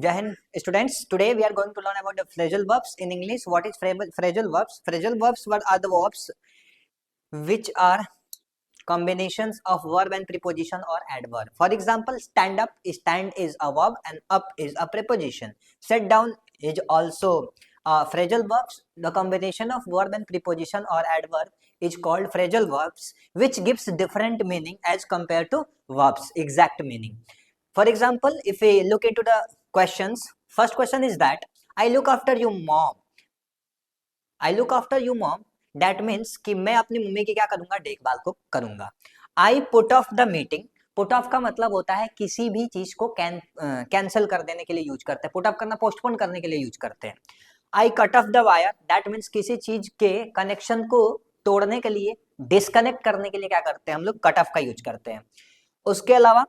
Jai Hind, students. Today we are going to learn about the phrasal verbs in English. What is phrasal verbs? Phrasal verbs are the verbs which are combinations of verb and preposition or adverb. For example, stand up. Stand is a verb and up is a preposition. Sit down is also phrasal verbs. The combination of verb and preposition or adverb is called phrasal verbs, which gives different meaning as compared to verbs exact meaning. For example, if we look into the questions, first question is that I look after you mom. I look after you mom. That means कि मैं अपनी mummy की क्या करूंगा, देखभाल को करूंगा. I put off the meeting. Put off का मतलब होता है किसी भी चीज को कैंसिल कर देने के लिए यूज करते हैं. पुट ऑफ करना पोस्टपोन करने के लिए यूज करते हैं. I cut off the wire. That means किसी चीज के कनेक्शन को तोड़ने के लिए, डिस्कनेक्ट करने के लिए क्या करते हैं हम लोग, कट ऑफ का यूज करते हैं. उसके अलावा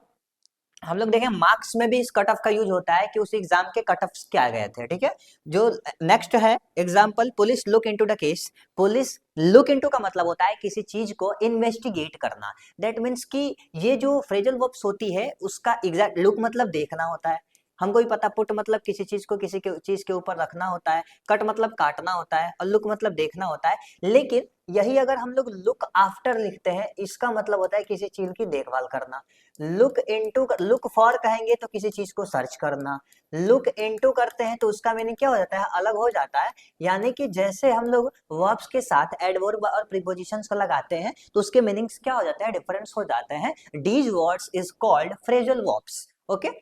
हम लोग देखें मार्क्स में भी इस कट ऑफ का यूज होता है कि उस एग्जाम के कट ऑफ्स क्या गए थे. ठीक है. जो नेक्स्ट है example, police look into the case. Police look into का मतलब होता है किसी चीज को इन्वेस्टिगेट करना. दैट मीन्स कि ये जो फ्रेजल वर्ब्स होती है उसका एग्जैक्ट लुक मतलब देखना होता है. हमको ही पता, पुट मतलब किसी चीज को किसी के चीज के ऊपर रखना होता है, कट मतलब काटना होता है और लुक मतलब देखना होता है. लेकिन यही अगर हम लोग लुक आफ्टर लिखते हैं, इसका मतलब होता है किसी चीज की देखभाल करना. लुक इनटू, लुक फॉर कहेंगे तो किसी चीज को सर्च करना. लुक इनटू करते हैं तो उसका मीनिंग क्या हो जाता है, अलग हो जाता है. यानी कि जैसे हम लोग वर्ब्स के साथ एडवर्ब और प्रीपोजिशंस को लगाते हैं तो उसके मीनिंग्स क्या हो जाते हैं, डिफरेंस हो जाते हैं. These words is called phrasal verbs. Okay.